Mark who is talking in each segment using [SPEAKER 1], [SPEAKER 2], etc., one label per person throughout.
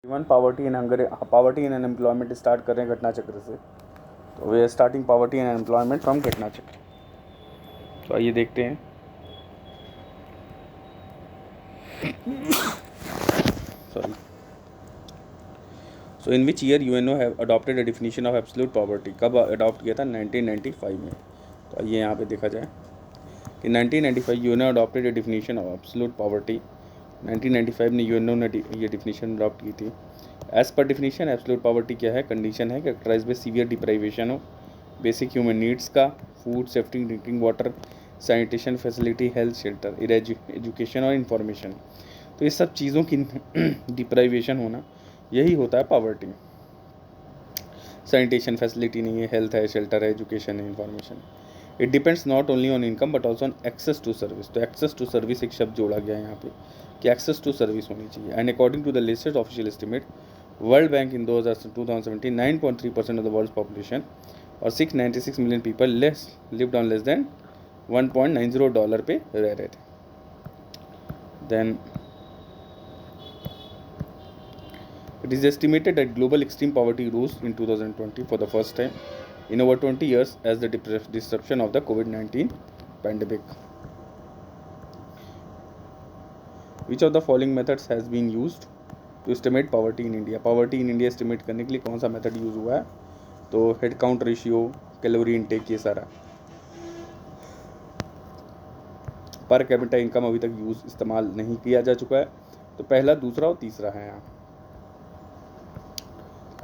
[SPEAKER 1] Even poverty and unemployment start कर रहे हैं घटना चक्र से। तो we are starting poverty and unemployment from घटना चक्र। तो आइए देखते हैं। Sorry. So in which year UNO have adopted a definition of absolute poverty. कब अडॉप्ट किया था? 1995 में। तो आइए यहाँ पे देखा जाए कि 1995 UNO adopted a definition of absolute poverty. 1995 में यूएनओ ने ये डिफिनीशन अडॉप्ट की थी। As per definition absolute poverty क्या है? कंडीशन है कैरेक्टराइज बाय सीवियर डिप्राइवेशन हो बेसिक ह्यूमन नीड्स का, food, safety, drinking water, sanitation facility, health, shelter, education और इन्फॉर्मेशन। तो ये सब चीज़ों की डिप्राइवेशन होना, यही होता है पॉवर्टी। सैनिटेशन फैसिलिटी नहीं है, हेल्थ है, शेल्टर है, एजुकेशन है, information. It depends not only on income but also on access to service. तो एक्सेस टू सर्विस एक शब्द जोड़ा गया है यहाँ पे कि एक्सेस टू सर्विस होनी चाहिए। And according to the latest official estimate World Bank in 2017 9.3% of the world population और 696 million people lived on less than $1.90 पे रह रहे थे। Then it is estimated that global extreme poverty rose in 2020 for the first time in over 20 years as the disruption of the COVID-19 pandemic. Which of the following methods has been used to estimate poverty in India? Poverty in India estimate करने के लिए कौन सा method use हुआ है? तो head count ratio, calorie intake, ये सारा। पर कैपिटा इनकम अभी तक इस्तेमाल नहीं किया जा चुका है। तो पहला, दूसरा और तीसरा है यहाँ।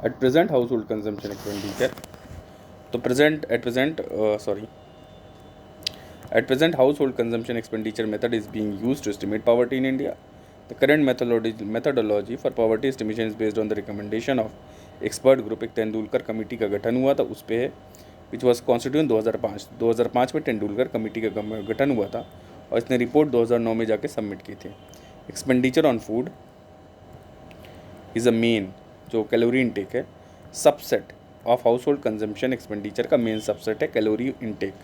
[SPEAKER 1] At present house hold consumption expenditure. तो At present, household consumption expenditure method is being used to estimate poverty in India. The current methodology for poverty estimation is based on the recommendation of expert group। एक Tendulkar committee का गठन हुआ था, उस पर है, which was constitute 2005 में Tendulkar committee का गठन हुआ था और इसने रिपोर्ट 2009 में जाके सबमिट की थी। Expenditure on food is a main, जो कैलोरी इनटेक है, subset of house hold consumption expenditure का मेन सबसेट है calorie intake.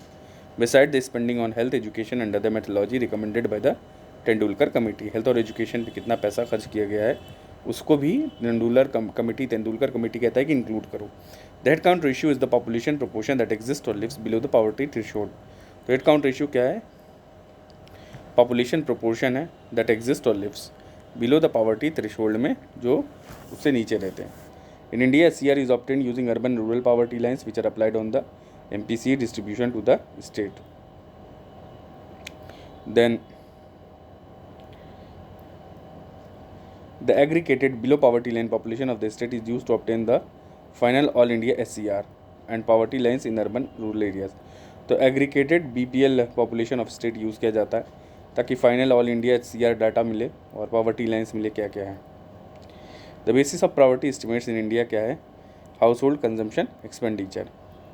[SPEAKER 1] Beside the spending on health education under the methodology recommended by the Tendulkar committee. Health और education पे कितना पैसा खर्च किया गया है उसको भी तेंदुलकर कमेटी कहता है कि इंक्लूड करो। The head count ratio is the population proportion that exist और lives below the poverty threshold. तो हेड काउंट रेशियो क्या है? पॉपुलेशन प्रोपोर्शन है दैट एग्जिस्ट और lives below the poverty threshold में, जो उससे नीचे रहते हैं। In India SCR is obtained using urban rural poverty lines which are applied on the MPC distribution to the state. Then the aggregated below poverty line population of the state is used to obtain the final all India SCR and poverty lines in urban rural areas. तो aggregated BPL population of state use किया जाता है ताकि final all India SCR data मिले और poverty lines मिले क्या क्या है। The basis of poverty estimates in India क्या है? Household consumption expenditure.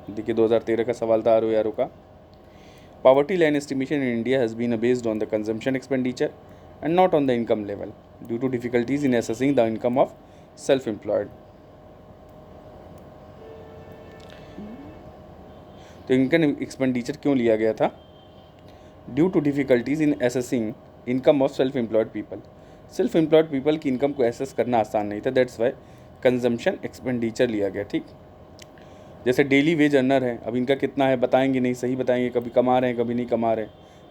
[SPEAKER 1] देखिए 2013 का सवाल था ROARO का। Poverty line estimation in India has been based on the consumption expenditure and not on the income level due to difficulties in assessing the income of self employed. तो income expenditure क्यों लिया गया था? Due to difficulties in assessing income of self employed people. Self employed people की income को assess करना आसान नहीं था, दैट्स वाई कंजम्पशन एक्सपेंडिचर लिया गया। ठीक, जैसे डेली वेज अर्नर है, अब इनका कितना है बताएंगे नहीं, सही बताएंगे, कभी कमा रहे हैं कभी नहीं कमा रहे,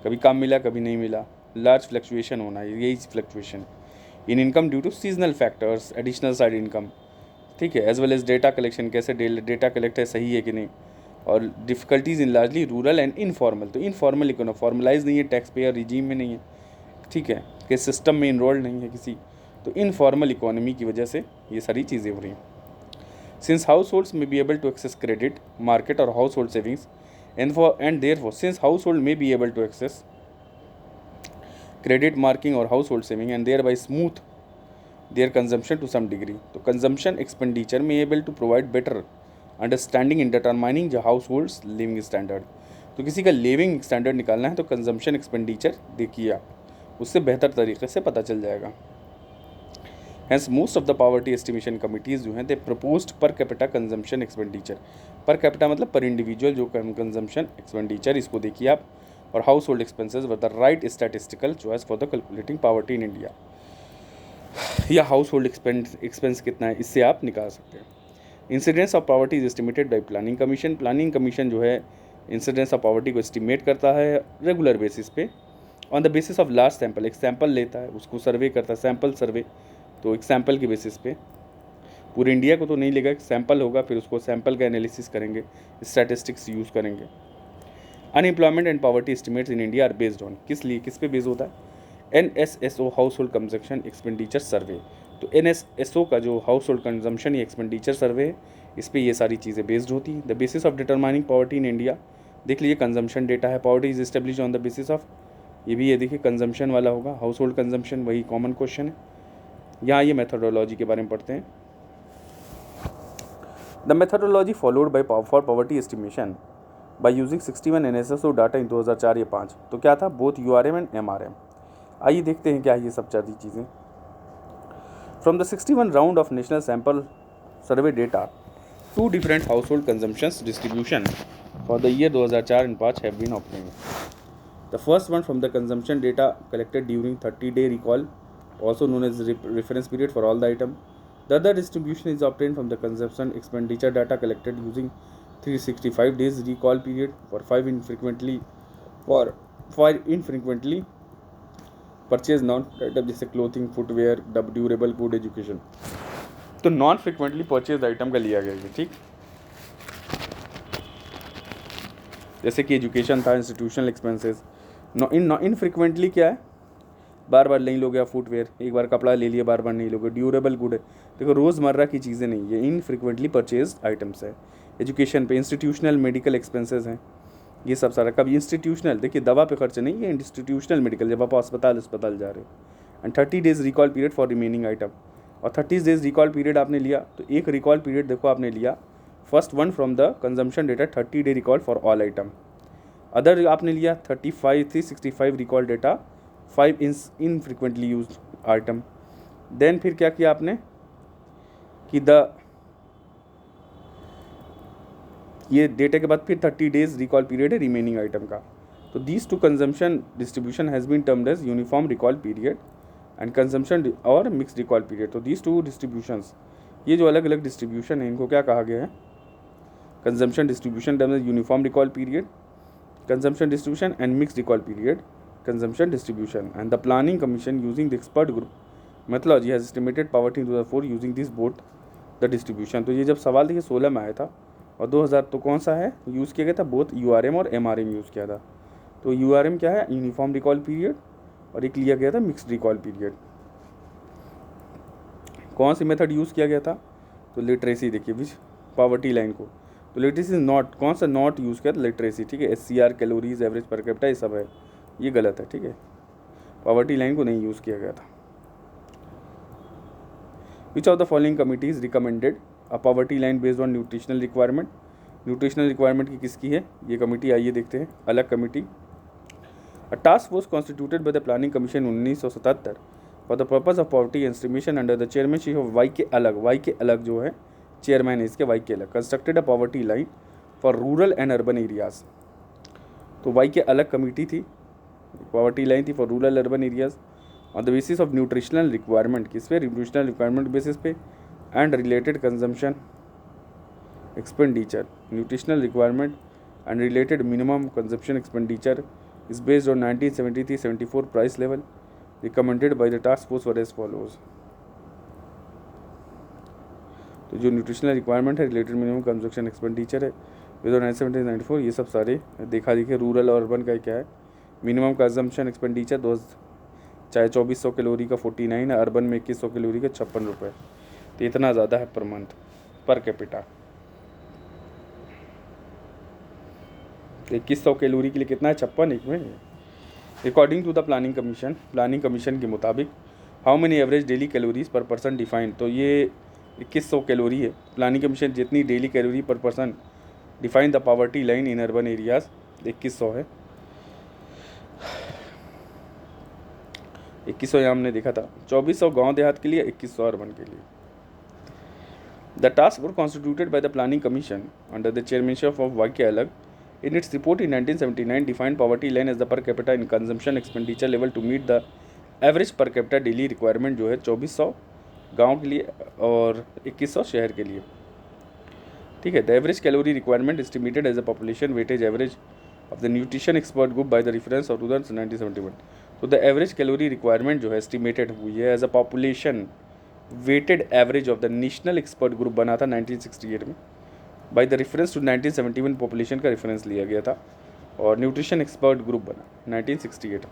[SPEAKER 1] कभी काम मिला कभी नहीं मिला, लार्ज फ्लक्चुएशन होना, यही fluctuation in income due to seasonal factors, additional side income, ठीक है, as well as data collection, कैसे डेटा कलेक्ट है, सही है कि नहीं, और difficulties in largely rural and informal. तो इनफॉर्मल इकोनॉमी फॉर्मलाइज नहीं है, टैक्स पेयर रिजीम में नहीं है, ठीक है, कि सिस्टम में इनरोल्ड नहीं है किसी, तो इनफॉर्मल इकोनॉमी की वजह से ये सारी चीज़ें हो रही हैं। Since households may be able to access credit, market or household savings, and therefore since household may be able to access credit, marking or household saving and thereby smooth their consumption to some degree, तो consumption expenditure may able to provide better understanding in determining the household's living standard। तो किसी का living standard निकालना है तो consumption expenditure देखिए आप, उससे बेहतर तरीके से पता चल जाएगा। Hence most of the poverty estimation committees जो हैं they proposed per capita consumption expenditure। per capita मतलब per individual जो consumption expenditure, इसको देखिए आप, और household expenses were the right statistical choice for the calculating poverty in India। या house hold expense कितना है, इससे आप निकाल सकते हैं। Incidence of poverty is estimated by planning commission. Planning commission जो है इंसिडेंस ऑफ पॉवर्टी को एस्टिमेट करता है रेगुलर बेसिस पे, on the basis of large sample. एक सैंपल लेता है, उसको सर्वे करता है, सैंपल सर्वे। तो एक सैंपल के बेसिस पे, पूरे इंडिया को तो नहीं लेगा, एक सैंपल होगा, फिर उसको सैंपल का एनालिसिस करेंगे, स्टैटिस्टिक्स यूज़ करेंगे। Unemployment and poverty estimates in India are based on, किस लिए, किस पे बेस्ड होता है, NSSO household consumption expenditure survey. तो NSSO का जो हाउस होल्ड कंजम्पशन या एक्सपेंडिचर सर्वे है, इस पर ये सारी चीज़ें बेस्ड होती हैं। The basis of determining poverty in India, देख लीजिए कंजम्पशन डेटा है, poverty is establish on the basis of, ये भी ये देखिए कंजम्पशन वाला होगा, हाउस होल्ड कंजम्पशन, वही कॉमन क्वेश्चन है। यहाँ ये मेथोडोलॉजी के बारे में पढ़ते हैं। The methodology followed by for poverty estimation by using 61 NSSO data in 2004 या 5। तो क्या था, बोथ URM एंड MRM। आइए देखते हैं क्या ये सब सारी चीज़ें। From the 61 round of national sample survey data, 2 different house hold consumptions distribution for the year 2004 and 5 have been obtained. The first one from the consumption data collected during 30-day recall, also known as reference period for all the item. The other distribution is obtained from the consumption expenditure data collected using 365 days recall period for 5 infrequently purchased non-item जैसे clothing, footwear, durable good, education. तो non frequently purchase item का लिया गया है, ठीक। जैसे कि education था, इंस्टीट्यूशनल एक्सपेंसेस। इनफ्रिक्वेंटली क्या है, बार बार नहीं लोगे। फुटवेयर, एक बार कपड़ा ले लिया, बार बार नहीं लोगे। ड्यूरेबल गुड है, देखो रोज़मर्रा की चीज़ें नहीं, ये इनफ्रिक्वेंटली परचेज आइटम्स है। एजुकेशन पे इंस्टीट्यूशनल मेडिकल एक्सपेंसेस हैं, ये सब सारा। कभी इंस्टीट्यूशनल, देखिए दवा पे खर्च नहीं, ये इंस्टीट्यूशनल मेडिकल, जब आप अस्पताल जा रहे हो। And 30 days recall period for remaining item. और 30 डेज रिकॉल पीरियड आपने लिया, तो एक रिकॉल पीरियड देखो आपने लिया, first one from the consumption data 30 day recall for all item. Other आपने लिया 365 recall data 5 infrequently used item. Then फिर क्या किया आपने कि ये डेटा के बाद फिर 30 डेज रिकॉल पीरियड है रिमेनिंग आइटम का। तो these two consumption distribution has been termed as uniform recall period and consumption और मिक्स रिकॉल पीरियड। तो दीज टू डिस्ट्रीब्यूशंस, ये जो अलग अलग डिस्ट्रीब्यूशन है, इनको क्या कहा गया है, consumption distribution termed as uniform recall period, consumption distribution and mix recall period consumption distribution. And the planning commission using the expert group methodology has estimated poverty in 2004 using this both the distribution. तो ये जब सवाल देखिए 16 में आया था, और 2000 तो कौन सा है यूज़ किया गया था, बोथ URM और MRM यूज़ किया था। तो URM क्या है, यूनिफॉर्म रिकॉल पीरियड, और एक लिया गया था मिक्स्ड रिकॉल पीरियड। कौन सी मेथड यूज़ किया गया था, तो लिटरेसी, देखिए विच पॉवर्टी लाइन को, तो लिटरेसी नॉट, कौन सा नॉट यूज़ किया था, लिटरेसी, ठीक है। SCR calories, average per capita, ये सब है, ये गलत है, ठीक है। पॉवर्टी लाइन को नहीं यूज़ किया गया था। Which of the following committees recommended a poverty line based on nutritional requirement. Nutritional requirement की किसकी है ये कमेटी, आइए देखते हैं। Alagh committee, a task force constituted by the planning commission 1977 for the purpose of poverty estimation under the chairmanship of Y K Alagh जो है chairman है इसके, वाई के अलग, constructed a poverty line for rural and urban areas. तो Y K अलग committee थी, poverty line थी for rural urban areas on the basis of nutritional requirement, किस पे, न्यूट्रिशनल रिक्वायरमेंट बेसिस पे, and related consumption expenditure. Nutritional requirement and related minimum consumption expenditure is based on 1973-74 price level recommended by the task force were as follows. तो जो nutritional requirement है, related minimum consumption expenditure है based on 1973-94, ये सब सारे देखा देखिए। Rural और अर्बन का क्या है, मिनिमम कंजम्पशन एक्सपेंडिचर चाहे 2400 कैलोरी का 49 है, अर्बन में 2100 कैलोरी का 56 रुपये। तो इतना ज़्यादा है per month, per capita. 2100 calorie के लिए कितना है, 56 एक में। According to the planning commission के मुताबिक how many average daily calories per person defined, तो ये 2100 कैलोरी है। प्लानिंग कमीशन जितनी daily calorie per person define the poverty line in urban areas 2100 है। 2100 यहाँ हमने देखा था, 2400 गांव देहात के लिए, 2100 अर्बन के लिए। The task force constituted by the planning commission under the chairmanship of Y K Alagh in its report in 1979 defined poverty line as the per capita in consumption expenditure level to meet the average per capita daily requirement जो है 2400 गांव के लिए और 2100 शहर के लिए। ठीक है। The average calorie requirement estimated as a population weightage average of the nutrition expert group by the reference of 1971। तो द एवरेज कैलोरी रिक्वायरमेंट जो है एस्टिमेटेड हुई है as a population weighted average of the national expert group बना था 1968 में। By the reference to 1971 population का reference लिया गया था और न्यूट्रिशन एक्सपर्ट ग्रुप बना 1968।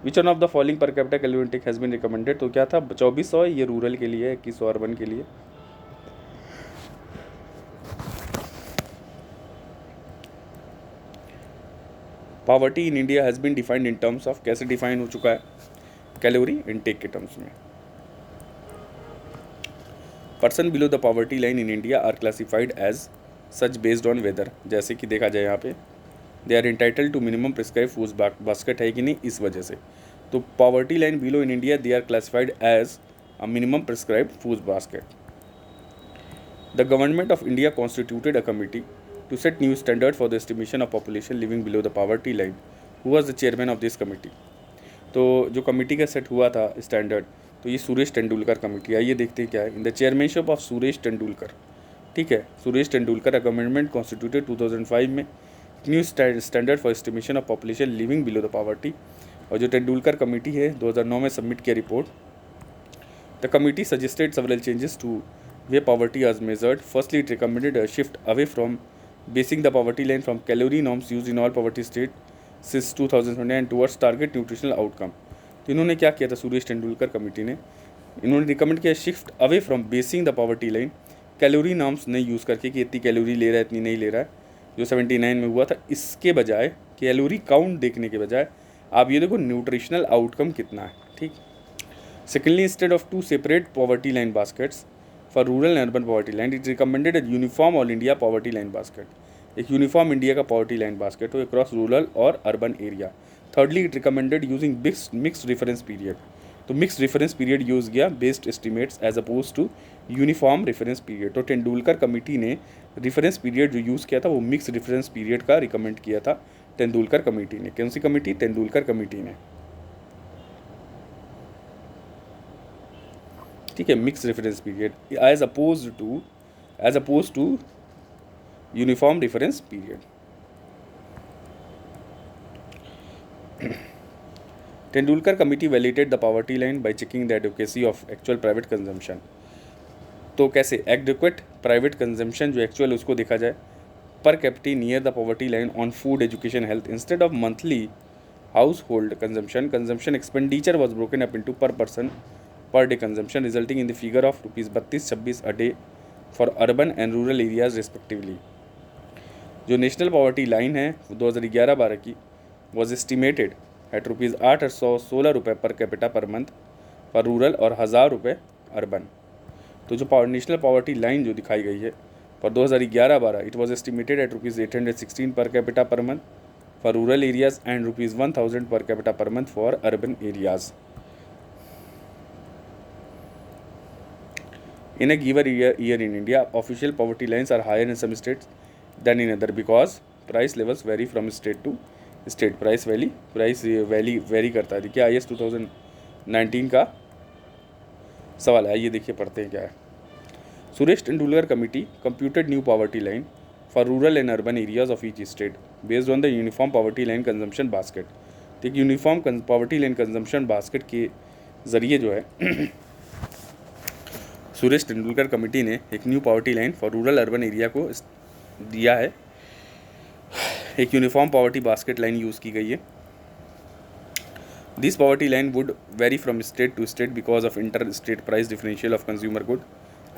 [SPEAKER 1] Which one of the following per capita calorie intake has been recommended. तो क्या था 2400, ये रूरल के लिए, 2100 अर्बन के लिए। Poverty in India has been defined in terms of, कैसे डिफाइन हो चुका है, कैलोरी इनटेक के टर्म्स में। Person below the poverty line in India are classified as such based on whether. जैसे कि देखा जाए यहाँ पे they are entitled to minimum prescribe food basket है कि नहीं, इस वजह से। तो poverty line below in India they are classified as a minimum prescribe food basket. The government of India constituted a committee to set new standard for the estimation of population living below the poverty line. Who was the chairman of this committee? तो जो committee का set हुआ था standard, तो ये Suresh Tendulkar committee. आइए देखते हैं क्या है। In the chairmanship of Suresh Tendulkar, ठीक है, सुरेश तेंदुलकर गवर्नमेंट कॉन्स्टिट्यूटेड 2005 में new standard for estimation of population living below the poverty. और जो तेंदुलकर कमेटी है 2009 में सबमिट किया report. The committee suggested several changes to way poverty आज measured. Firstly it recommended a shift away from basing the poverty line from calorie norms used in all poverty state since 2020 and towards target nutritional outcome। तो इन्होंने क्या किया था, Suresh Tendulkar committee ने, इन्होंने recommend किया shift away from basin the poverty line, calorie norms नहीं use करके कि इतनी कैलोरी ले रहा है इतनी नहीं ले रहा है, जो 79 में हुआ था, इसके बजाय कैलोरी काउंट देखने के बजाय आप ये देखो न्यूट्रिशनल आउटकम कितना है। ठीक। Secondly, instead of two separate poverty line baskets for rural and urban poverty line, it recommended a uniform all India poverty line basket. एक यूनिफॉर्म इंडिया का पॉवर्टी लाइन बास्केट हो अक्रॉस रूरल और urban area. Thirdly, it recommended using mix reference period. तो mix reference period use किया based estimates as oppose to uniform reference period. तो Tendulkar committee ने reference period जो use किया था वो मिक्स रेफरेंस पीरियड का रिकमेंड किया था तेंदुलकर कमेटी ने। कौन सी कमेटी? तेंदुलकर कमेटी ने। ठीक है, mix reference period as oppose to uniform reference period. Tendulkar committee validated the poverty line by checking the adequacy of actual private consumption. तो कैसे एडुकेट प्राइवेट कंजम्पशन जो एक्चुअल उसको देखा जाए per capita near the poverty line on food education health instead of monthly household consumption expenditure was broken up into per person per day consumption resulting in the figure of rupees 32-26 a day for urban and rural areas respectively। जो national poverty line है 2011-12 की was estimated at rupees 816 रुपये per capita per month for rural और 1000 रुपये urban. तो जो national poverty line जो दिखाई गई है for 2011-12 it was estimated at rupees 816 per capita per month for rural areas and rupees 1000 per capita per month for urban areas. In a given year in India, official poverty lines are higher in some states than in other because price levels vary from state to state। price vary करता है। देखिए IS 2019 का सवाल है, ये देखिए पढ़ते हैं क्या है। Suresh Tendulkar committee computed new poverty line for rural and urban areas of each state based on the uniform poverty line consumption basket. तो एक uniform poverty line consumption basket के ज़रिए जो है सुरेश तेंदुलकर कमेटी ने एक new poverty line for rural urban area को दिया है। एक uniform poverty basket line use की गई है। This poverty line would vary from state to state because of interstate price differential of consumer good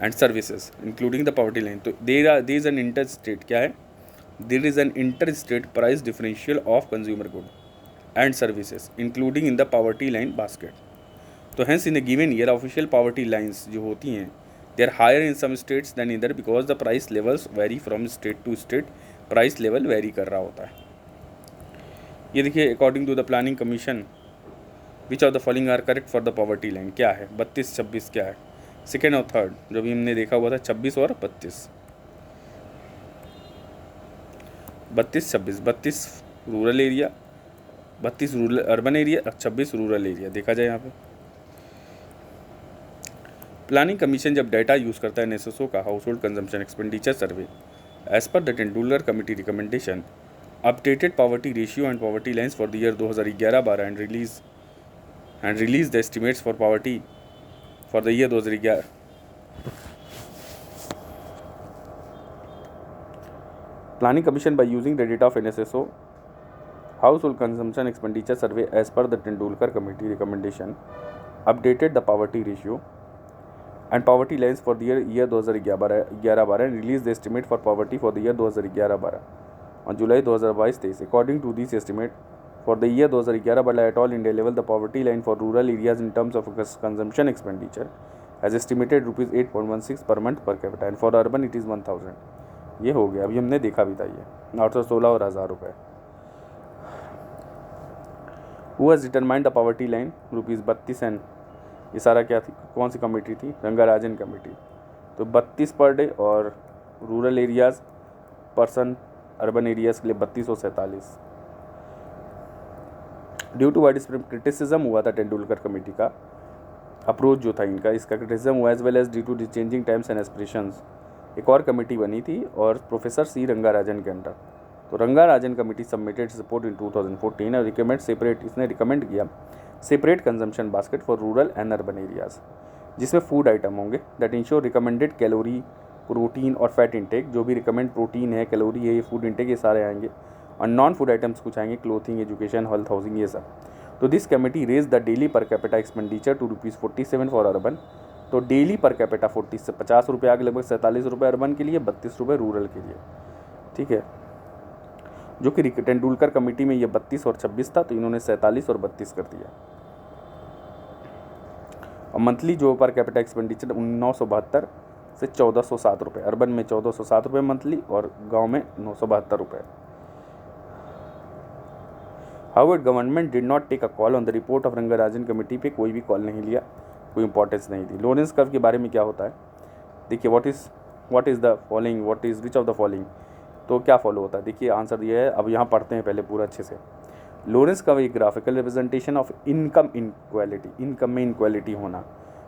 [SPEAKER 1] and services including the poverty line. तो there is an interstate, क्या है, there is an interstate price differential of consumer good and services including in the poverty line basket. तो hence in a given year official poverty lines जो होती हैं they are higher in some states than इधर because the price levels vary from state to state. Price level vary कर रहा होता है। ये देखिए according to the planning commission which of the following are correct for the poverty line. क्या है 32-26 क्या है, सेकेंड और थर्ड जो भी हमने देखा हुआ था 26 और 32। 32-26, 32 rural area 32 rural urban area और 26 रूरल एरिया देखा जाए यहाँ पे। प्लानिंग कमीशन जब डाटा यूज़ करता है एनएसएसओ का household consumption expenditure survey as per the Tendulkar committee recommendation updated poverty ratio and poverty lines for the year 2011-12 and release the estimates for poverty for the year 2011। Planning Commission by using the data of NSSO Household Consumption Expenditure Survey as per the Tendulkar Committee recommendation updated the poverty ratio and poverty lines for the year 2011-12 and released the estimate for poverty for the year 2011-12 on July 2022-23. According to this estimate, for the year 2011-12 at all India level, the poverty line for rural areas in terms of consumption expenditure has estimated rupees 8.16 per month per capita and for urban it is 1000। ये हो गया, अभी हमने देखा भी था ये 816 और 1000 रुपये। Who has determined the poverty line ₹32 and ये सारा क्या थी, कौन सी कमेटी थी, रंगाराजन कमेटी। तो 32 पर डे और rural areas person urban areas के लिए 3247। Due to wide spread criticism हुआ था टेंडुलकर कमेटी का अप्रोच जो था इनका, इसका क्रिटिसिज्म हुआ as well as due to the changing times and aspirations. एक और कमेटी बनी थी और प्रोफेसर सी रंगाराजन के अंडर। तो रंगाराजन कमेटी सबमिटेड रिपोर्ट इन 2014 और रिकमेंड सेपरेट, इसने रिकमेंड किया separate consumption basket for rural and urban areas, जिसमें फूड आइटम होंगे that ensure recommended calorie, protein और फैट इंटेक। जो भी रिकमेंड प्रोटीन है, कैलोरी है, ये फूड इंटेक, ये सारे आएंगे। और नॉन फूड आइटम्स कुछ आएंगे, क्लोथिंग, एजुकेशन, हेल्थ, हाउसिंग, ये सब। तो this committee raise the daily per capita expenditure to ₹47 for urban. तो डेली पर कैपिटा 40 से 50 रुपये आगे, लगभग 47 रुपये अर्बन के लिए, 32 रुपये रूरल के लिए। ठीक है, जो कि टेंडुलकर कमेटी में ये 32 और 26 था, तो इन्होंने 47 और 32 कर दिया। और मंथली जो पर कैपिटा एक्सपेंडिचर 972 से 1407 रुपये, अर्बन में 1407 रुपये मंथली और गांव में 972 रुपये। However government did not take a call on the report of Rangarajan committee पे कोई भी कॉल नहीं लिया, कोई इंपॉर्टेंस नहीं थी। लोरेंस कर्व के बारे में क्या होता है, देखिए what is the following, what is which of the following, तो क्या फॉलो होता है, देखिए आंसर दिया है। अब यहाँ पढ़ते हैं पहले पूरा अच्छे से। लोरेंस कर्व एक graphical representation of income inequality, income में इनक्वालिटी होना,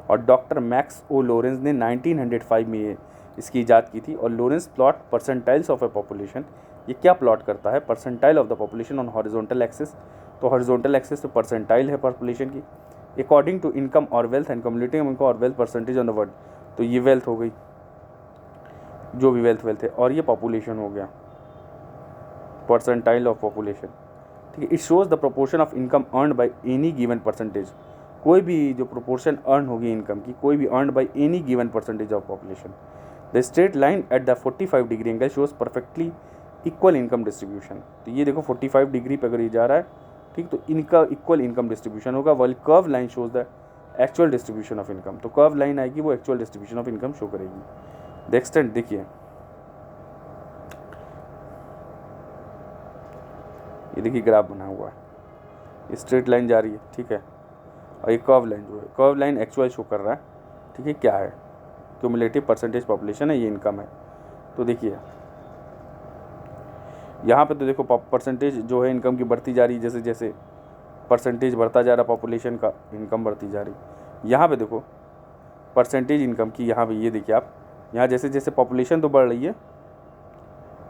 [SPEAKER 1] और डॉक्टर मैक्स ओ लोरेंस ने 1905 में इसकी इजाद की थी। और Lorentz plot percentiles of A population, ये क्या प्लॉट करता है, percentile of the population on horizontal axis. तो हॉरिजॉन्टल एक्सिस पे परसेंटाइल है पॉपुलेशन की, अकॉर्डिंग टू इनकम और वेल्थ एंड कम्युनिकेटिंग इनकम और wealth percentage on the world. तो ये वेल्थ हो गई, जो भी वेल्थ है, और ये पॉपुलेशन हो गया, परसेंटाइल ऑफ पॉपुलेशन। ठीक है, it shows the proportion of income earned by any given percentage, कोई भी जो प्रोपोर्शन अर्न होगी इनकम की, कोई भी earned by any given percentage of population. The straight line at the 45 degree angle shows perfectly equal income distribution. तो ये देखो 45 डिग्री पर अगर ये जा रहा है, ठीक, तो इनका इक्वल इनकम डिस्ट्रीब्यूशन होगा। While curve line shows the actual distribution of income. तो कर्व लाइन आएगी, वो actual distribution of income show करेगी। द एक्सटेंट देखिए, ये देखिए ग्राफ बना हुआ है, स्ट्रेट लाइन जा रही है, ठीक है, और ये कर्व लाइन जो है, कर्व लाइन एक्चुअल शो कर रहा है। ठीक है, क्या है, क्यूमुलेटिव परसेंटेज पॉपुलेशन है, ये इनकम है। तो देखिए यहाँ पे तो देखो परसेंटेज जो है इनकम की बढ़ती जा रही है, जैसे जैसे परसेंटेज बढ़ता जा रहा पॉपुलेशन का, इनकम बढ़ती जा रही। यहाँ पे देखो परसेंटेज इनकम की, यहाँ पे ये देखिए आप, यहाँ जैसे जैसे पॉपुलेशन तो बढ़ रही है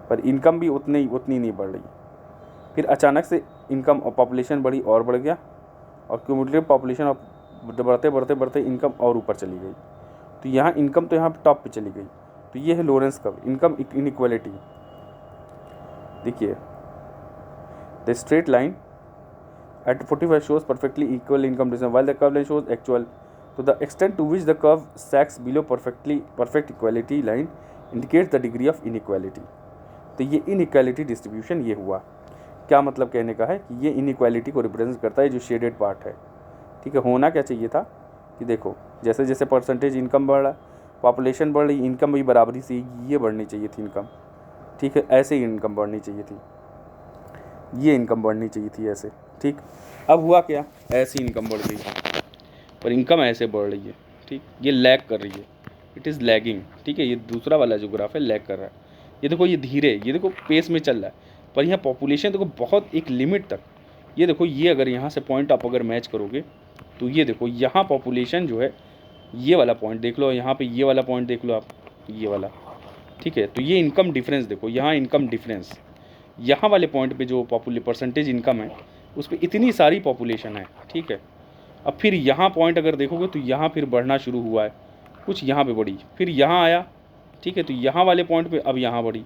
[SPEAKER 1] पर इनकम भी उतनी नहीं बढ़ रही। फिर अचानक से इनकम और पॉपुलेशन बढ़ी और बढ़ गया, और क्यूमुलेटिव पॉपुलेशन बढ़ते बढ़ते बढ़ते इनकम और ऊपर चली गई। तो यहाँ इनकम तो यहाँ पे टॉप पे चली गई। तो ये है लोरेंस कर्व, इनकम इनइक्वालिटी। देखिए the straight line at 45 shows perfectly equal income distribution while the curve line shows actual. तो the extent to which the curve sags below perfect equality line indicates the degree of inequality. तो ये inequality distribution ये हुआ। क्या मतलब कहने का है कि ये इनइक्वालिटी को रिप्रेजेंट करता है, जो शेडेड पार्ट है। ठीक है, होना क्या चाहिए था कि देखो जैसे जैसे परसेंटेज इनकम बढ़ रहा, पॉपुलेशन बढ़ रही, इनकम भी बराबरी से ये बढ़नी चाहिए थी इनकम। ठीक है, ऐसे ही इनकम बढ़नी चाहिए थी, ये इनकम बढ़नी चाहिए थी ऐसे। ठीक, अब हुआ क्या, ऐसी इनकम बढ़ गई पर इनकम ऐसे बढ़ रही है। ठीक, ये लैग कर रही है, इट इज़ लैगिंग। ठीक है, ये दूसरा वाला जो ग्राफ है लैग कर रहा है। ये देखो ये धीरे, ये देखो पेस में चल रहा है, पर यहाँ पॉपुलेशन देखो बहुत एक लिमिट तक ये देखो, ये अगर यहाँ से पॉइंट आप अगर मैच करोगे तो ये देखो यहाँ पॉपुलेशन जो है, ये वाला पॉइंट देख लो, यहाँ पे ये वाला पॉइंट देख लो आप, ये वाला, ठीक है। तो ये इनकम डिफरेंस देखो, यहाँ इनकम डिफरेंस, यहाँ वाले पॉइंट पे जो परसेंटेज इनकम है उस पर इतनी सारी पॉपुलेशन है, ठीक है। अब फिर यहाँ पॉइंट अगर देखोगे तो यहाँ फिर बढ़ना शुरू हुआ है, कुछ यहाँ पे बढ़ी, फिर यहाँ आया, ठीक है। तो यहाँ वाले पॉइंट पे अब यहाँ बढ़ी।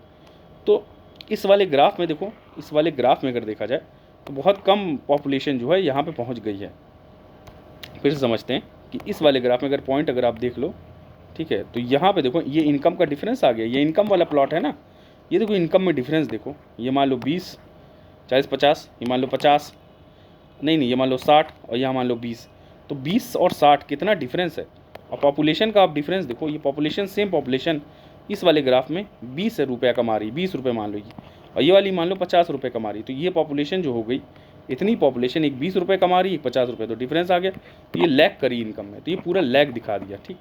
[SPEAKER 1] तो इस वाले ग्राफ में देखो, इस वाले ग्राफ में अगर देखा जाए तो बहुत कम पॉपुलेशन जो है यहाँ पे पहुँच गई है। फिर से समझते हैं कि इस वाले ग्राफ में अगर पॉइंट अगर आप देख लो, ठीक है, तो यहाँ पे देखो ये इनकम का डिफरेंस आ गया, ये इनकम वाला प्लॉट है ना। ये देखो इनकम में डिफरेंस देखो, ये मान लो 20, 40, 50, ये मान लो 50, नहीं ये मान लो 60 और यहाँ मान लो 20। तो 20 और 60 कितना डिफरेंस है। और पॉपुलेशन का आप डिफरेंस देखो, ये पॉपुलेशन सेम पॉपुलेशन इस वाले ग्राफ में 20 रुपया कमा रही, 20 रुपये मान लो ये, और ये वाली मान लो 50 रुपये कमा रही। तो ये पॉपुलेशन जो हो गई, इतनी पॉपुलेशन, एक 20 रुपये कमा रही, एक 50 रुपये, तो डिफरेंस आ गया। तो ये लैग करी इनकम में, तो ये पूरा लैग दिखा दिया, ठीक,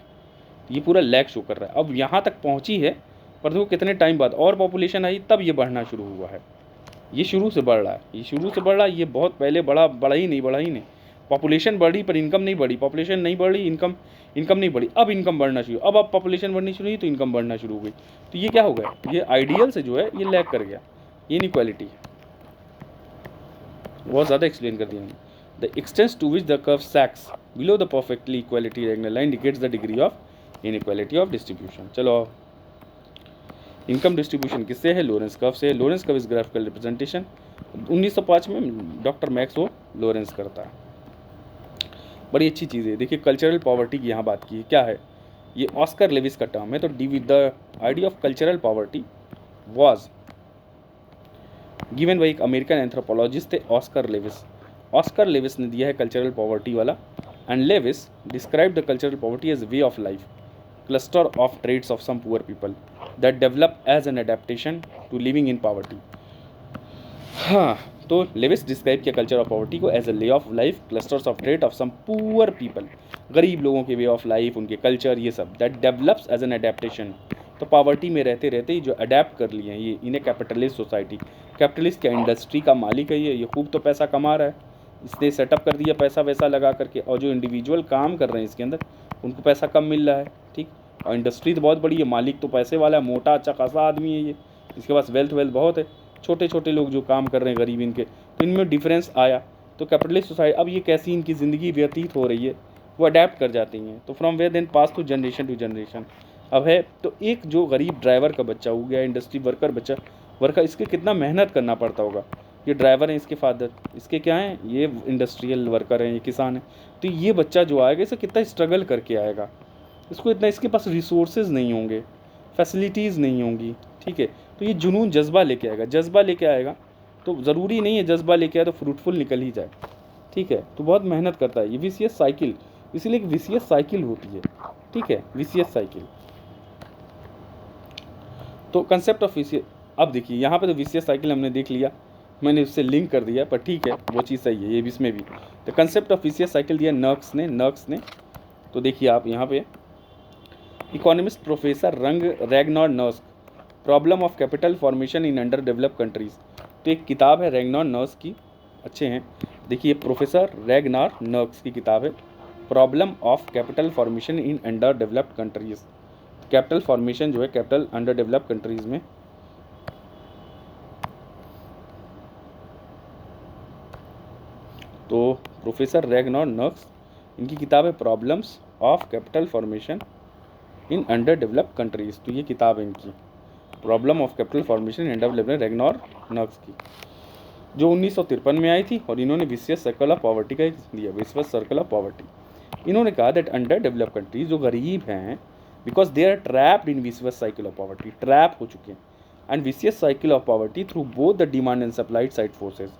[SPEAKER 1] ये पूरा लैग शो कर रहा है। अब यहाँ तक पहुँची है, पर देखो कितने टाइम बाद और पॉपुलेशन आई तब ये बढ़ना शुरू हुआ है। ये शुरू से बढ़ रहा है, ये शुरू से बढ़ रहा है, ये बहुत पहले बढ़ा ही नहीं। पॉपुलेशन बढ़ी पर इनकम नहीं बढ़ी, पॉपुलेशन नहीं बढ़ी, इनकम नहीं बढ़ी। अब इनकम बढ़ना शुरू, अब पॉपुलेशन बढ़नी शुरू हुई तो इनकम बढ़ना शुरू हो गई। तो ये क्या हो गया, ये आइडियल से जो है ये लैग कर गया, ये इनइक्वालिटी है। बहुत ज़्यादा एक्सप्लेन कर दिया मैंने। The extent to which the curve sags below the perfectly equality regular line indicates the degree of inequality of distribution. चलो, इनकम डिस्ट्रीब्यूशन किससे है, लोरेंस कर्व से है। Lorenz curve is graphical representation 1905 में डॉक्टर मैक्स वो Lorentz करता है। बड़ी अच्छी चीज़ है। देखिए कल्चरल पॉवर्टी की यहाँ बात की है, क्या है ये, ऑस्कर लेविस का टर्म है। तो the idea of cultural poverty was given by एक अमेरिकन एंथ्रोपोलॉजिस्ट थे, ऑस्कर लेविस। ऑस्कर लेविस ने दिया है कल्चरल पॉवर्टी वाला। And Lewis describe the cultural poverty as way of life, cluster of traits of some poor people that develop as an adaptation to living in poverty। हाँ, तो Lewis describe किया culture of poverty को as a way of life, clusters of trait of some poor people, गरीब लोगों के way of life, उनके culture, ये सब, that develops as an adaptation. तो पॉवर्टी में रहते रहते ही जो अडेप्ट कर लिए हैं ये, इन्हें कैपिटलिस्ट सोसाइटी, कैपिटलिस्ट क्या इंडस्ट्री का मालिक है ये खूब तो पैसा कमा रहा है, इसने सेटअप कर दिया पैसा वैसा लगा करके, और जो इंडिविजुअल काम कर रहे हैं इसके अंदर उनको पैसा कम मिल रहा है, ठीक। और इंडस्ट्री तो बहुत बड़ी है, मालिक तो पैसे वाला है, मोटा अच्छा खासा आदमी है ये, इसके पास वेल्थ बहुत है। छोटे छोटे लोग जो काम कर रहे हैं गरीब इनके, तो इनमें डिफरेंस आया। तो कैपिटलिस्ट सोसाइटी अब ये कैसी इनकी ज़िंदगी व्यतीत हो रही है, वो अडेप्ट कर जाती हैं। तो from where then pass to generation अब है। तो एक जो गरीब ड्राइवर का बच्चा हो गया, इंडस्ट्री वर्कर इसके कितना मेहनत करना पड़ता होगा। ये ड्राइवर हैं, इसके फादर, इसके क्या हैं, ये इंडस्ट्रियल वर्कर हैं, ये किसान हैं। तो ये बच्चा जो आएगा इसे कितना स्ट्रगल करके आएगा, इसको इतना, इसके पास रिसोर्सेज नहीं होंगे, फैसिलिटीज़ नहीं होंगी, ठीक है। तो ये जुनून जज्बा लेके आएगा, तो ज़रूरी नहीं है जज्बा लेके आए तो फ्रूटफुल निकल ही जाए, ठीक है। तो बहुत मेहनत करता है, ये विशियस साइकिल, इसीलिए एक विशियस साइकिल होती है, ठीक है, विशियस साइकिल। तो कंसेप्ट ऑफ विशियस, अब देखिए यहाँ पे तो विशियस साइकिल हमने देख लिया, मैंने उससे लिंक कर दिया, पर ठीक है वो चीज़ सही है, ये भी इसमें भी। तो कंसेप्ट ऑफ विशियस साइकिल दिया नर्क्स ने। तो देखिए आप यहाँ पे economist professor Ragnar Nurkse, problem of capital formation in underdeveloped countries. तो एक किताब है रैगनॉर नर्स्क की, अच्छे हैं, देखिए प्रोफेसर रैगनॉर नर्स्क की किताब है problem of capital formation in underdeveloped countries. Capital formation जो है कैपिटल अंडर डेवलप्ड कंट्रीज़ में, तो प्रोफेसर रैगनॉर नर्स्क, इनकी किताब है problems of capital formation in underdeveloped countries. तो ये किताब है इनकी, problem of capital formation in underdeveloped, Ragnar Nurkse की, जो 1953 में आई थी। और इन्होंने विशियस सर्कल ऑफ पॉवर्टी का दिया, विशियस सर्कल ऑफ पॉवर्टी। इन्होंने कहा दैट अंडर डेवलप्ड कंट्रीज जो गरीब हैं, because they are trapped in vicious cycle of poverty, trap हो चुके हैं, and vicious cycle of poverty through both the demand and supplied side forces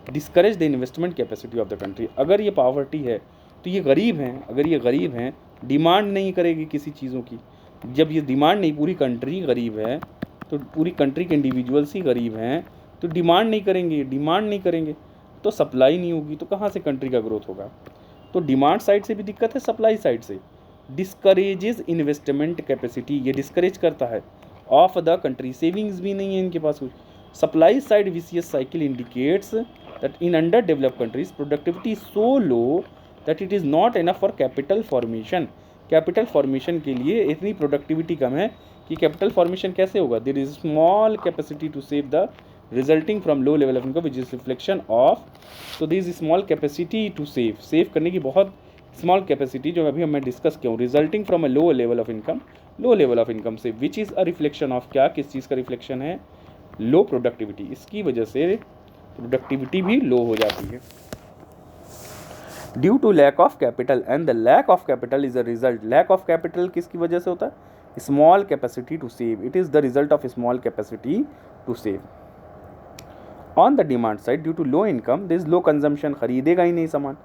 [SPEAKER 1] discourage the investment capacity of the country. अगर ये poverty है तो ये गरीब हैं, अगर ये गरीब हैं डिमांड नहीं करेगी किसी चीज़ों की। जब ये डिमांड नहीं, पूरी कंट्री गरीब है तो पूरी कंट्री के इंडिविजुअल्स ही गरीब हैं, तो डिमांड नहीं करेंगे तो सप्लाई नहीं होगी, तो कहाँ से कंट्री का ग्रोथ होगा। तो डिमांड साइड से भी दिक्कत है, सप्लाई साइड से। डिस्करेजेस इन्वेस्टमेंट कैपेसिटी, ये डिस्करेज करता है ऑफ द कंट्री, सेविंग्स भी नहीं है इनके पास कुछ। Supply side vicious cycle indicates that in underdeveloped countries productivity is so low that it is not enough for capital formation. Capital formation के लिए इतनी प्रोडक्टिविटी कम है कि कैपिटल फॉर्मेशन कैसे होगा. There is small capacity to save the resulting from low level of income which is reflection of. तो this is small capacity to save करने की बहुत स्मॉल कैपेसिटी जो अभी मैं डिस्कस किया हूँ, resulting from a low level of income से, which is a reflection of क्या, किस चीज़ का रिफ्लेक्शन है, लो प्रोडक्टिविटी. इसकी वजह से प्रोडक्टिविटी भी लो हो जाती है due to lack of capital. And the lack of capital is a result. Lack of capital किसकी वजह से होता है? Small capacity to save. It is the result of small capacity to save. On the demand side due to low income this low consumption, खरीदेगा ही नहीं सामान.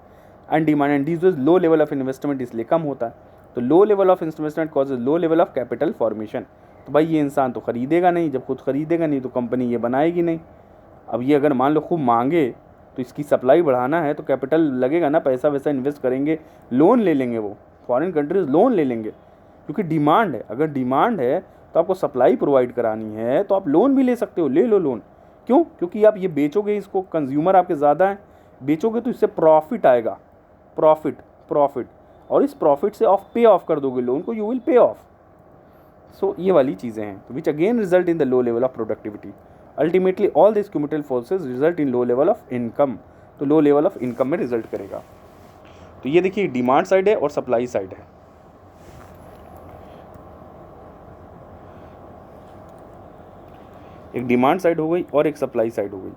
[SPEAKER 1] And demand and this low level of investment इसलिए कम होता है. तो low level of investment causes low level of capital formation. तो भाई ये इंसान तो खरीदेगा नहीं, जब खुद खरीदेगा नहीं तो कंपनी ये बनाएगी नहीं. अब ये अगर मान लो खूब मांगे तो इसकी सप्लाई बढ़ाना है तो कैपिटल लगेगा ना, पैसा वैसा इन्वेस्ट करेंगे, लोन ले लेंगे, वो फॉरेन कंट्रीज लोन ले लेंगे क्योंकि डिमांड है. अगर डिमांड है तो आपको सप्लाई प्रोवाइड करानी है तो आप लोन भी ले सकते हो, ले लो लोन. क्यों? क्योंकि आप ये बेचोगे, इसको कंज्यूमर आपके ज़्यादा हैं, बेचोगे तो इससे प्रॉफिट आएगा, प्रॉफिट और इस प्रॉफिट से ऑफ पे ऑफ कर दोगे लोन को, यू विल पे ऑफ. सो ये वाली चीज़ें हैं which again result in the low level of productivity. Ultimately all this cumulative forces result in low level of income. तो लो लेवल ऑफ इनकम में रिजल्ट करेगा. तो ये देखिए डिमांड साइड है और सप्लाई साइड है. एक डिमांड साइड हो गई और एक सप्लाई साइड हो गई.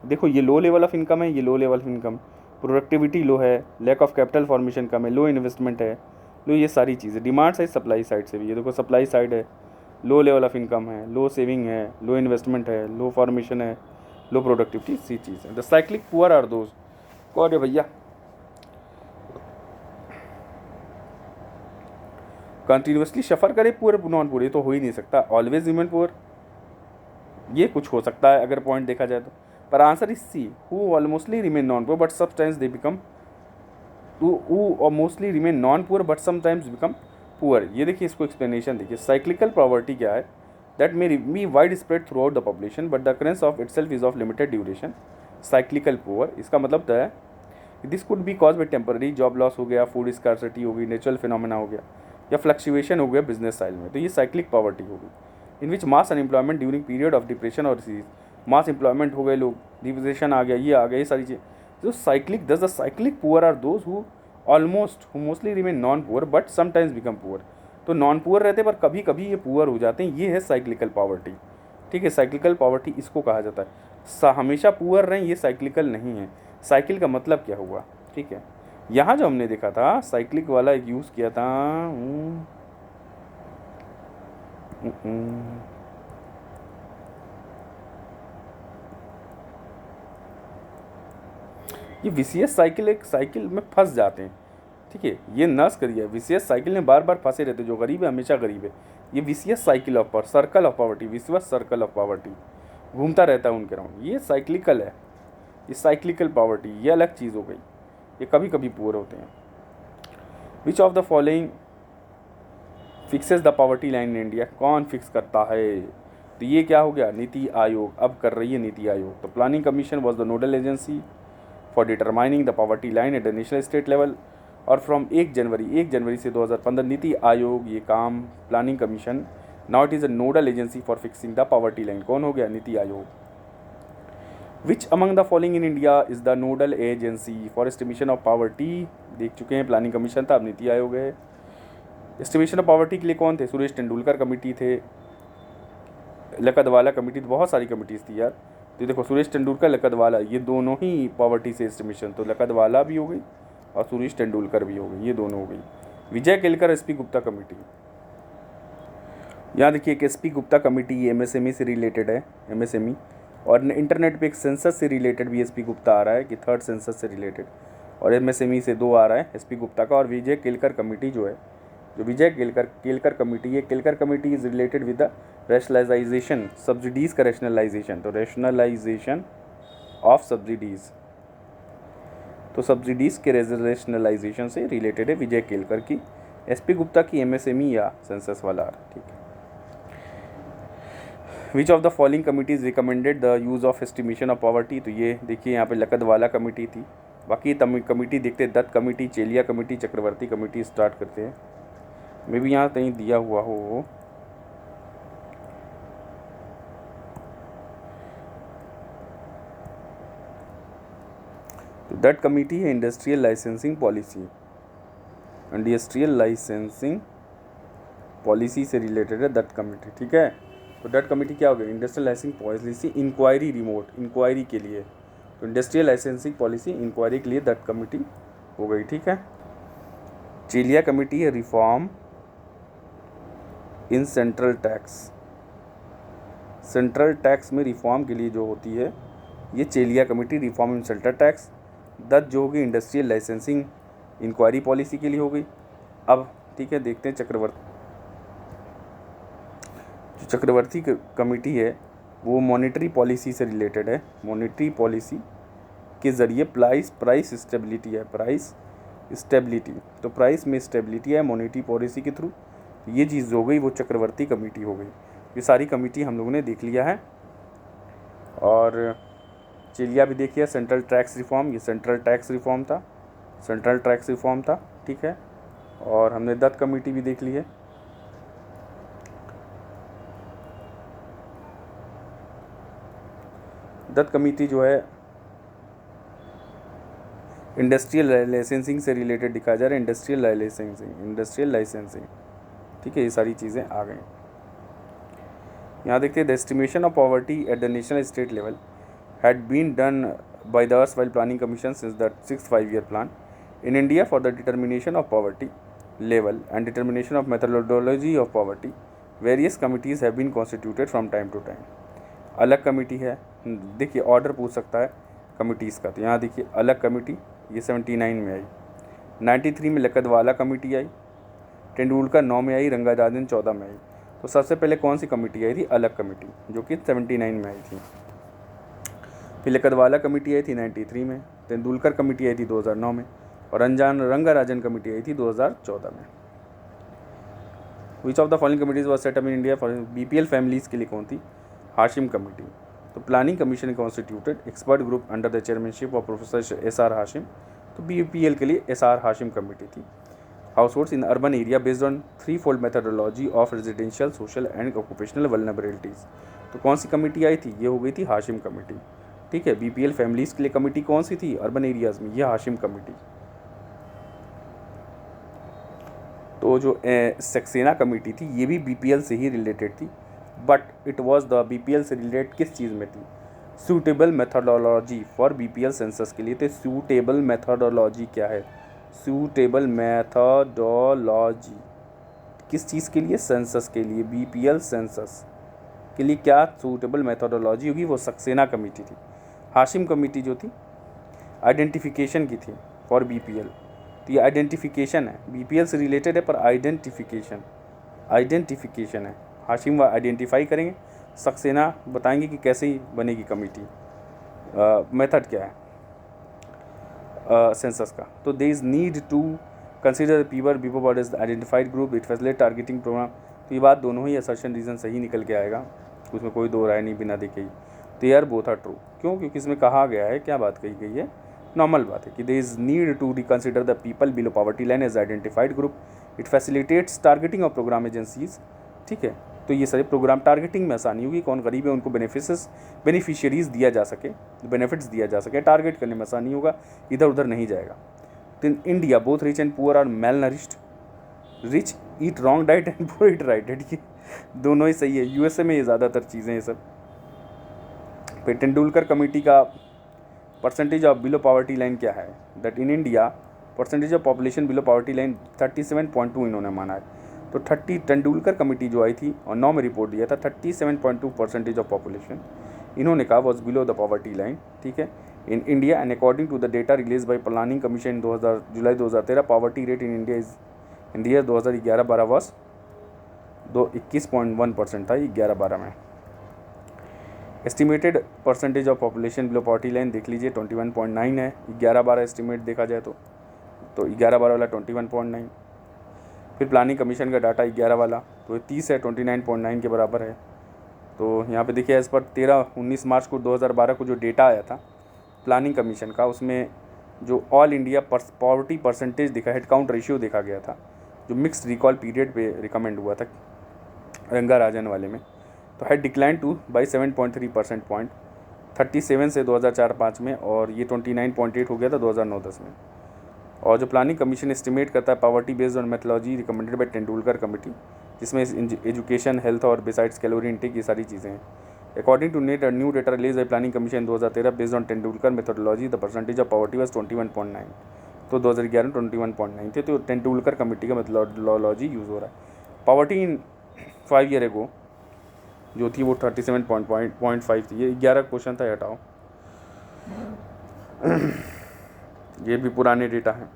[SPEAKER 1] देखो ये लो लेवल ऑफ इनकम है, ये low level of income, productivity low है, लैक ऑफ कैपिटल फॉर्मेशन कम है, लो इन्वेस्टमेंट है, लो ये सारी चीज़ें. डिमांड साइड सप्लाई साइड से भी, ये देखो सप्लाई साइड है, लो लेवल ऑफ इनकम है, लो सेविंग है, लो इन्वेस्टमेंट है, लो फॉर्मेशन है, लो प्रोडक्टिविटी, सी चीज़ है. The cyclic poor are those. कौन है भैया? कंटिन्यूसली सफ़र करे पुअर नॉन पुअर, ये तो हो ही नहीं सकता. ऑलवेज रिमेन पुअर, ये कुछ हो सकता है अगर पॉइंट देखा जाए तो. पर answer is C, who almostly remain non poor but sometimes they become, who mostly remain non poor but sometimes become poor. ये देखिए इसको एक्सप्लेनेशन देखिए. साइक्लिकल पॉवर्टी क्या है? That may be widespread throughout the population but the occurrence of itself is of limited duration. Cyclical poor इसका मतलब है this could be cause by temporary, job loss हो गया, food scarcity हो गई, natural phenomena हो गया, या फ्लक्चुएशन हो गया बिजनेस साइड में. तो ये साइक्लिक पॉवर्टी हो गई. In which mass unemployment during period of depression और डिसीज, मास एम्प्लॉयमेंट हो गए, लोग डिप्रेशन आ गया, ये आ गया, ये सारी चीज़. जो cyclic the cyclic poor are those who mostly remain non poor but sometimes become poor. तो नॉन पुअर रहते पर कभी कभी ये पुअर हो जाते हैं. ये है साइक्लिकल पॉवर्टी. ठीक है, साइक्लिकल पॉवर्टी इसको कहा जाता है. हमेशा पुअर रहें ये साइक्लिकल नहीं है. साइकिल का मतलब क्या हुआ? ठीक है, यहाँ जो हमने देखा था साइक्लिक वाला एक यूज़ किया था, ये विशियस साइकिल, एक साइकिल में फंस जाते हैं. ठीक है, ये नर्स करिए, विशियस साइकिल में बार बार फंसे रहते. जो गरीब है हमेशा गरीब है. ये vicious cycle of power, circle of poverty, vicious circle of poverty घूमता रहता है उनके राउंड. ये साइक्लिकल है, ये साइक्लिकल पॉवर्टी, ये अलग चीज़ हो गई. ये कभी कभी पुअर होते हैं. विच of the following fixes the poverty line in India? कौन फिक्स करता है? तो ये क्या हो गया? नीति आयोग अब कर रही है नीति आयोग. तो planning commission was the nodal agency for determining the poverty line at the national state level. और फ्रॉम 1 जनवरी से 2015 नीति आयोग ये काम, planning commission, now it is a nodal agency for fixing the poverty line. कौन हो गया? NITI Aayog. Which among the following in India is the nodal agency for estimation of poverty? देख चुके हैं, प्लानिंग कमीशन था, अब नीति आयोग है. एस्टिमेशन ऑफ पॉवर्टी के लिए कौन थे? सुरेश तेंदुलकर कमेटी थे, लकदवाला कमेटी, तो बहुत सारी कमिटीज़ थी यार. तो देखो सुरेश तेंदुलकर, लकदवाला, ये दोनों ही पॉवर्टी से एस्टिमेशन. तो लकदवाला भी हो गई और सुरेश तेंदुलकर भी हो गई, ये दोनों हो गई. विजय केलकर एसपी गुप्ता कमेटी, यहाँ देखिए एक एसपी गुप्ता कमेटी एमएसएमई से रिलेटेड है, एमएसएमई. और इंटरनेट पे एक सेंसस से रिलेटेड भी एसपी गुप्ता आ रहा है कि थर्ड सेंसस से रिलेटेड, और एमएसएमई से 2 आ रहा है एसपी गुप्ता का. और विजय केलकर कमेटी जो है, जो विजय केलकर कमेटी है, Kelkar committee is related with the rationalisation, subsidies का रैशनलाइजेशन. तो रैशनलाइजेशन ऑफ सब्सिडीज़, तो सब्सिडीज़ के रैशनलाइजेशन से रिलेटेड है विजय केलकर की. एसपी गुप्ता की एमएसएमई या सेंसस वाला. ठीक है. विच of the following committees recommended the use of estimation of poverty. तो ये देखिए यहाँ पे लकदवाला कमेटी थी। बाकी कमेटी देखते दत्त कमेटी, चेलिया कमेटी, चक्रवर्ती कमेटी स्टार्ट करते हैं। मे भी यहाँ कहीं दिया हुआ हो। तो दत्त कमेटी है industrial licensing policy, industrial licensing policy से रिलेटेड है दत्त कमेटी, ठीक है। तो दत्त कमेटी क्या हो गई, industrial licensing policy inquiry, remote inquiry के लिए। तो इंडस्ट्रियल लाइसेंसिंग पॉलिसी इंक्वायरी के लिए दत्त कमेटी हो गई, ठीक है। चेलिया कमेटी है reform in central tax, central tax में रिफॉर्म के लिए जो होती है ये Chelliah committee, reform in central tax. Dutt जो होगी इंडस्ट्रियल लाइसेंसिंग इंक्वायरी पॉलिसी के लिए हो गई। अब ठीक है, देखते हैं चक्रवर्ती। जो चक्रवर्ती कमेटी है वो मॉनेटरी पॉलिसी से रिलेटेड है। मॉनेटरी पॉलिसी के ज़रिए प्राइस स्टेबिलिटी है, प्राइस स्टेबिलिटी। तो प्राइस में स्टेबिलिटी है मॉनेटरी पॉलिसी के थ्रू। ये चीज़ हो गई वो चक्रवर्ती कमेटी हो गई। ये सारी कमेटी हम लोगों ने देख लिया है। और चेलिया भी देखिए, सेंट्रल टैक्स रिफॉर्म, ये सेंट्रल टैक्स रिफॉर्म था, सेंट्रल टैक्स रिफॉर्म था, ठीक है। और हमने दत्त कमेटी भी देख ली है। दत्त कमेटी जो है इंडस्ट्रियल लाइसेंसिंग से रिलेटेड दिखाया जा रहा है, इंडस्ट्रियल लाइसेंसिंग, ठीक है। ये सारी चीज़ें आ गई। यहाँ देखते हैं the estimation of poverty at the national state level had been done by the erstwhile planning commission since the 6th 5-year plan in India for the determination of poverty level and determination of methodology of poverty. Various committees have been constituted from time to time. अलग committee है, देखिए order पूछ सकता है committees का। तो यहाँ देखिए अलग कमेटी, ये 79 में आई, 93 में लकदवाला कमेटी आई, तेंदुलकर 9 में आई, रंगाराजन 14 में आई। तो सबसे पहले कौन सी कमेटी आई थी, अलग कमेटी, जो कि 79 में आई थी। फिर लकदवाला कमेटी आई थी 93 में, तेंदुलकर कमेटी आई थी 2009 में, और रंगाराजन कमेटी आई थी 2014 में। विच of the following committees was set up in India for BPL families के लिए कौन थी, हाशिम कमेटी। तो planning commission constituted expert group under the chairmanship of professor S R Hashim. तो बीपीएल के लिए एस आर हाशिम कमेटी थी। Households in urban area based on 3-fold methodology of residential, social and occupational vulnerabilities. तो कौन सी committee आई थी, ये हो गई थी हाशिम कमेटी, ठीक है। बीपीएल फैमिलीज़ के लिए कमेटी कौन सी थी अर्बन एरियाज़ में, ये हाशिम कमेटी। तो जो सक्सेना कमेटी थी ये भी बीपीएल से ही रिलेटेड थी, but it was the BPL से रिलेटेड किस चीज़ में थी, suitable methodology for BPL census के लिए। तो सूटेबल मेथोडोलॉजी क्या है, सूटेबल मेथोडोलॉजी किस चीज़ के लिए, सेंसस के लिए, बीपीएल सेंसस के लिए क्या सूटेबल मेथोडोलॉजी होगी, वो सक्सेना कमेटी थी। हाशिम कमेटी जो थी आइडेंटिफिकेशन की थी फॉर बीपीएल। तो ये आइडेंटिफिकेशन है, बीपीएल से रिलेटेड है पर आइडेंटिफिकेशन है। हाशिम आइडेंटिफाई करेंगे, सक्सेना बताएंगे कि कैसे ही बनेगी कमेटी, मेथड क्या है सेंसस का। तो there is need to consider the people before bodies identified group, it facilitate targeting program. तो ये बात दोनों ही असर्शन रीज़न सही निकल के आएगा, उसमें कोई दो राय नहीं बिना देखे ही। तो यार बोथ आर ट्रू, क्यों, क्योंकि इसमें कहा गया है, क्या बात कही गई है, नॉर्मल बात है कि there is need to reconsider the people below poverty line as identified group, it facilitates targeting of program agencies, ठीक है। तो ये सारे प्रोग्राम टारगेटिंग में आसानी होगी, कौन गरीब है उनको बेनिफिशियरीज दिया जा सके, बेनिफिट्स दिया जा सके, टारगेट करने में आसानी होगा, इधर उधर नहीं जाएगा। तो in India both rich and poor are malnourished, rich eat wrong diet and poor eat right diet, ये दोनों ही सही है। यूएसए में ये ज़्यादातर चीज़ें ये सब। फिर तेंदुलकर कमेटी का percentage of below poverty line क्या है, that in India percentage of population below poverty line 37.2 इन्होंने माना है। तो 30 तेंदुलकर कमेटी जो आई थी और 9 में रिपोर्ट दिया था, 37.2% ऑफ पॉपुलेशन इन्होंने कहा was below the poverty line, ठीक है, in India. And according to the data release by planning commission July 2013, poverty rate in India is in the year 2011-12 was 21.1% था 11-12 में। Estimated percentage of population below poverty line देख लीजिए 21.9 है, 11-12 estimate देखा जाए तो 11-12 वाला 21.9। फिर प्लानिंग कमीशन का डाटा 11 वाला, तो 30 है, 29.9 के बराबर है। तो यहाँ पे देखिए एज़ पर 19 मार्च को 2012 को जो डेटा आया था प्लानिंग कमीशन का, उसमें जो ऑल इंडिया पॉवर्टी परसेंटेज दिखा, हेड काउंट रेशियो देखा गया था, जो मिक्स्ड रिकॉल पीरियड पे रिकमेंड हुआ था रंगा राजन वाले में, तो had decline two by 7.3 percent point 37 से 2004-05 में, और ये 29.8 हो गया था 2009-10 में। और जो प्लानिंग कमीशन एस्टिमेट करता है poverty based on methodology recommended by Tendulkar committee, जिसमें एजुकेशन, हेल्थ और बिसाइड्स कैलोरी इंटेक, ये सारी चीज़ें हैं। According to new data release by planning commission 2013 based on Tendulkar methodology the percentage of poverty was 21.9। तो 2011 में 21.9 थे, तो तेंदुलकर कमेटी का मेथोडोलॉजी यूज़ हो रहा है। पावर्टी इन 5 ईयर एगो जो थी वो 37.5 थी। ये 11 क्वेश्चन था, हटाओ। ये भी पुराने डेटा हैं,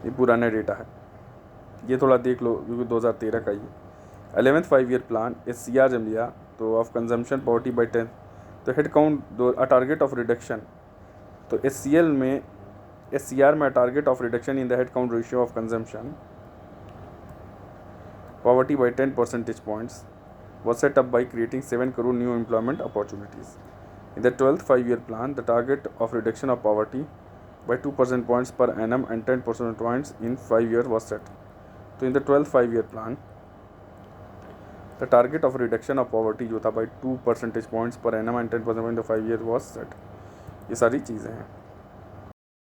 [SPEAKER 1] ये पुराना डेटा है, ये थोड़ा देख लो क्योंकि 2013 का ही। 11th 5 ईयर प्लान SCR जब लिया तो ऑफ कंजम्पशन पावर्टी बाई 10, तो head count a target of reduction, तो SCR में target of reduction in the head count ratio of consumption poverty by 10 percentage points was set up by creating 7 crore new employment opportunities. In the 12th 5-year plan, the target of reduction of poverty by 2 percentage points per annum and 10 percentage points in 5 years was set. So in the 12th 5-year plan, the target of reduction of poverty जो था by 2 percentage points per annum and 10% in the 5 years was set. ये सारी चीज़ें हैं।